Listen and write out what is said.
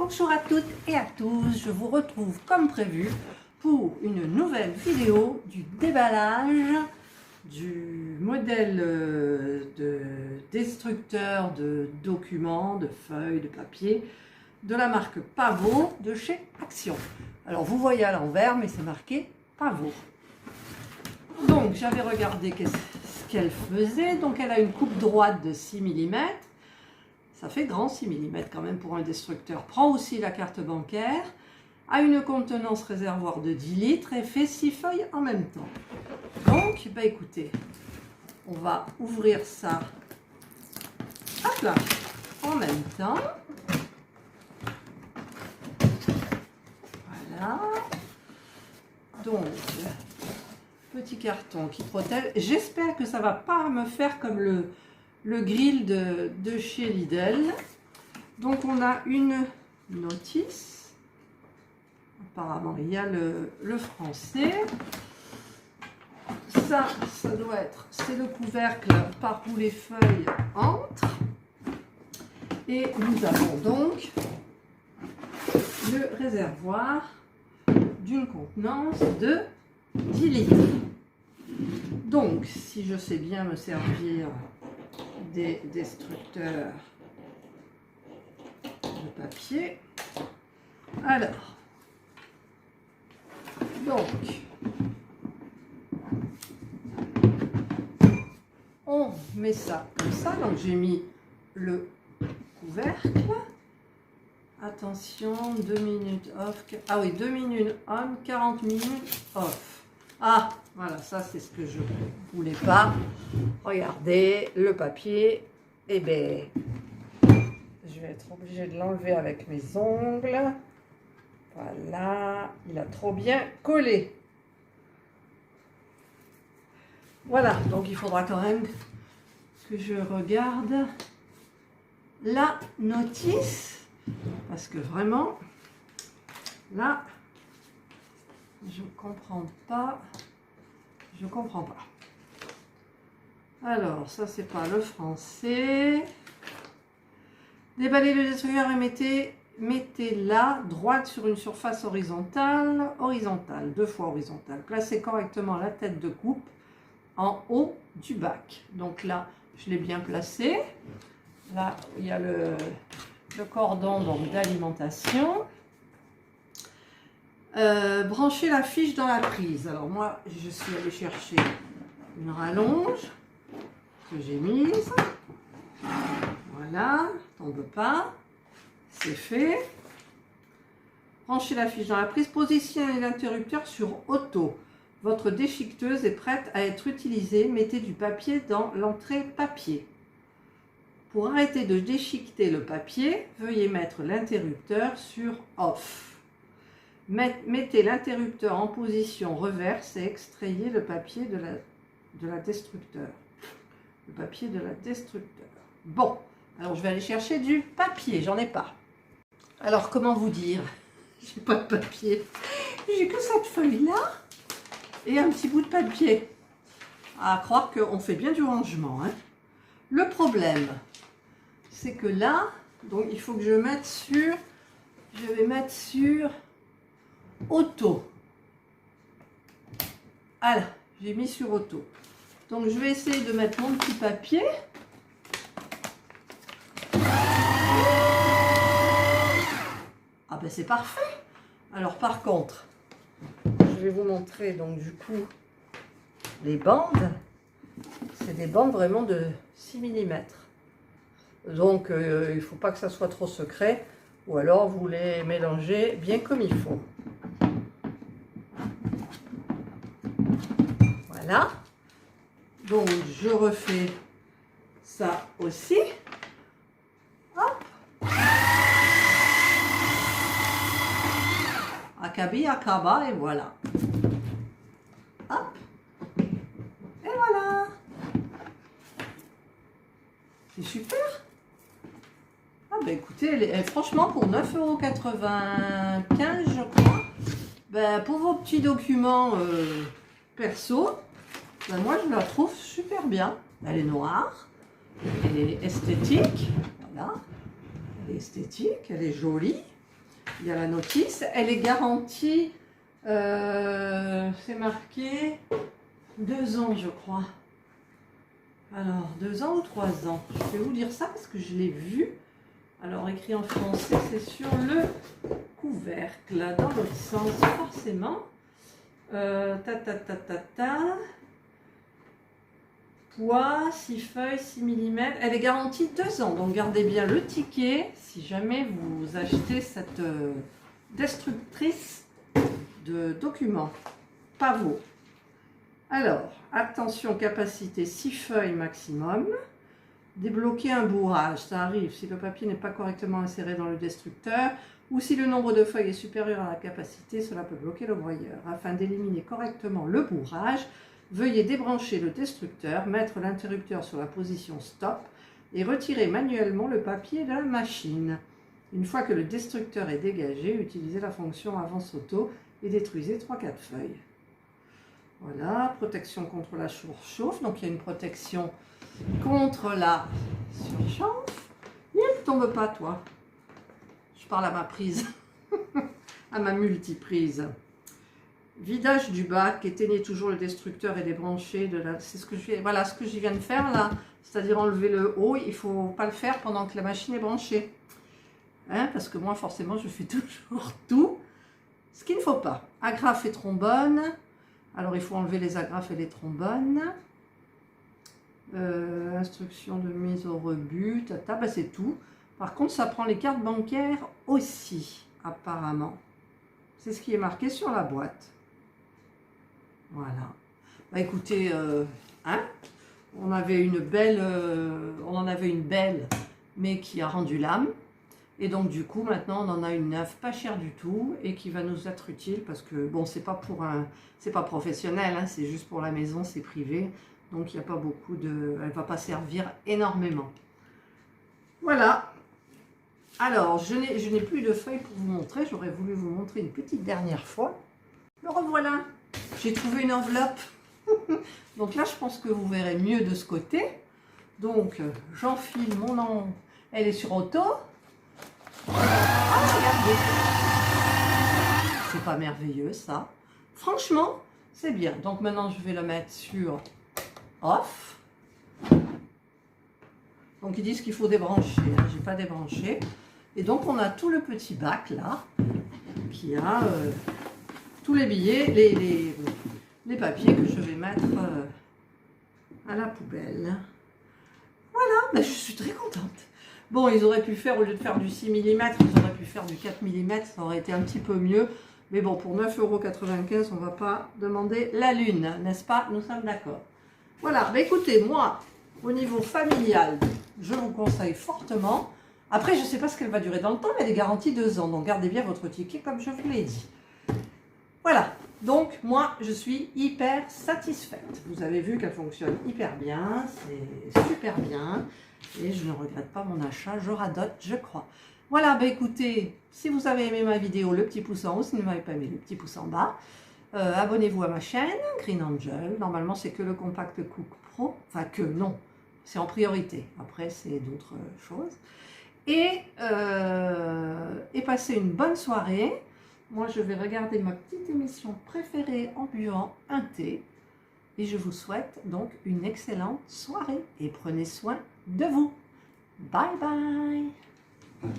Bonjour à toutes et à tous, je vous retrouve comme prévu pour une nouvelle vidéo du déballage du modèle de destructeur de documents, de feuilles, de papier de la marque Pavot de chez Action. Alors vous voyez à l'envers mais c'est marqué Pavot. Donc j'avais regardé ce qu'elle faisait, donc elle a une coupe droite de 6 mm. Ça fait grand 6 mm quand même pour un destructeur. Prend aussi la carte bancaire, a une contenance réservoir de 10 litres et fait 6 feuilles en même temps. Donc, bah écoutez, on va ouvrir ça hop là, en même temps. Voilà. Donc, petit carton qui protège. J'espère que ça ne va pas me faire comme le grill de chez Lidl. Donc on a une notice. Apparemment il y a le français. Ça doit être, c'est le couvercle par où les feuilles entrent. Et nous avons donc le réservoir d'une contenance de 10 litres. Donc si je sais bien me servir des destructeurs de papier. Alors, donc, on met ça comme ça. Donc, j'ai mis le couvercle. Attention, 2 minutes off. Ah oui, 2 minutes on, 40 minutes off. Ah, voilà, ça c'est ce que je ne voulais pas. Regardez, le papier, eh bien, je vais être obligée de l'enlever avec mes ongles. Voilà, il a trop bien collé. Voilà, donc il faudra quand même que je regarde la notice. Parce que vraiment, là, je comprends pas. Je comprends pas. Alors, ça c'est pas le français. Déballez le destructeur et mettez-la droite sur une surface horizontale, deux fois horizontale. Placez correctement la tête de coupe en haut du bac. Donc là, je l'ai bien placé. Là, il y a le cordon d'alimentation. Branchez la fiche dans la prise. Alors moi, je suis allée chercher une rallonge que j'ai mise. Voilà, tombe pas. C'est fait. Branchez la fiche dans la prise. Positionnez l'interrupteur sur auto. Votre déchiqueteuse est prête à être utilisée. Mettez du papier dans l'entrée papier. Pour arrêter de déchiqueter le papier, veuillez mettre l'interrupteur sur off. Mettez l'interrupteur en position reverse et extrayez le papier de la destructeur. Le papier de la destructeur. Bon, alors je vais aller chercher du papier, j'en ai pas. Alors comment vous dire? J'ai pas de papier. J'ai que cette feuille-là et un petit bout de papier. À croire qu'on fait bien du rangement, hein. Le problème, c'est que là, donc il faut que je vais mettre sur auto. Voilà, j'ai mis sur auto. Donc je vais essayer de mettre mon petit papier. Ah ben c'est parfait. Alors par contre, je vais vous montrer donc du coup les bandes. C'est des bandes vraiment de 6 mm. Donc il ne faut pas que ça soit trop secret. Ou alors vous les mélangez bien comme il faut. Voilà. Donc je refais ça aussi. Hop. Akabi, akaba et voilà. Hop. Et voilà. C'est super. Ah ben écoutez, franchement pour 9,95 € je crois, ben, pour vos petits documents perso, ben, moi je la trouve super bien. Elle est noire, elle est esthétique, voilà, elle est esthétique, elle est jolie. il y a la notice. Elle est garantie, c'est marqué 2 ans, je crois. Alors, 2 ans ou 3 ans? Je vais vous lire ça parce que je l'ai vu. Alors, écrit en français, c'est sur le couvercle, dans l'autre sens, forcément. Poids, 6 feuilles, 6 mm. Elle est garantie 2 ans, donc gardez bien le ticket si jamais vous achetez cette destructrice de documents. Pavot. Alors, attention, capacité 6 feuilles maximum. Débloquer un bourrage, ça arrive si le papier n'est pas correctement inséré dans le destructeur ou si le nombre de feuilles est supérieur à la capacité, cela peut bloquer le broyeur. Afin d'éliminer correctement le bourrage, veuillez débrancher le destructeur, mettre l'interrupteur sur la position stop et retirer manuellement le papier de la machine. Une fois que le destructeur est dégagé, utilisez la fonction avance auto et détruisez 3-4 feuilles. Voilà, protection contre la surchauffe. Donc il y a une protection contre la surchauffe. Il ne tombe pas, toi. Je parle à ma prise, à ma multiprise. Vidage du bac, éteignez toujours le destructeur et débranchez de la... C'est ce que je fais. Voilà ce que je viens de faire là, c'est-à-dire enlever le haut. Il ne faut pas le faire pendant que la machine est branchée. Hein, parce que moi, forcément, je fais toujours tout. Ce qu'il ne faut pas. Agrafe et trombone. Alors, il faut enlever les agrafes et les trombones. Instruction de mise au rebut. Tata, bah, c'est tout. Par contre, ça prend les cartes bancaires aussi, apparemment. C'est ce qui est marqué sur la boîte. Voilà. Bah, écoutez, hein, on avait une belle, on en avait une belle, mais qui a rendu l'âme. Et donc du coup, maintenant, on en a une neuve, pas chère du tout, et qui va nous être utile parce que bon, c'est pas pour un, c'est pas professionnel, hein, c'est juste pour la maison, c'est privé, donc il n'y a pas beaucoup de, elle va pas servir énormément. Voilà. Alors, je n'ai plus de feuilles pour vous montrer. J'aurais voulu vous montrer une petite dernière fois. Le revoilà. J'ai trouvé une enveloppe. Donc là, je pense que vous verrez mieux de ce côté. Donc, j'enfile mon nom. Elle est sur auto. Ah, regardez. C'est pas merveilleux, ça. Franchement, c'est bien. Donc maintenant, je vais le mettre sur off. Donc, ils disent qu'il faut débrancher. Hein. J'ai pas débranché. Et donc, on a tout le petit bac, là, qui a tous les billets, les papiers que je vais mettre à la poubelle. Voilà, ben, je suis très contente. Bon, ils auraient pu faire, au lieu de faire du 6 mm, ils auraient pu faire du 4 mm, ça aurait été un petit peu mieux. Mais bon, pour 9,95 €, on ne va pas demander la lune, n'est-ce pas? Nous sommes d'accord. Voilà, ben écoutez, moi, au niveau familial, je vous conseille fortement. Après, je ne sais pas ce qu'elle va durer dans le temps, mais elle est garantie 2 ans. Donc, gardez bien votre ticket comme je vous l'ai dit. Voilà. Donc, moi, je suis hyper satisfaite. Vous avez vu qu'elle fonctionne hyper bien. C'est super bien. Et je ne regrette pas mon achat. Je radote, je crois. Voilà. Ben, écoutez, si vous avez aimé ma vidéo, le petit pouce en haut. Si vous ne m'avez pas aimé, le petit pouce en bas. Abonnez-vous à ma chaîne, Green Angel. Normalement, c'est que le Compact Cook Pro. Enfin, que non. C'est en priorité. Après, c'est d'autres choses. Et passez une bonne soirée. Moi, je vais regarder ma petite émission préférée en buvant un thé. Et je vous souhaite donc une excellente soirée. Et prenez soin de vous. Bye bye.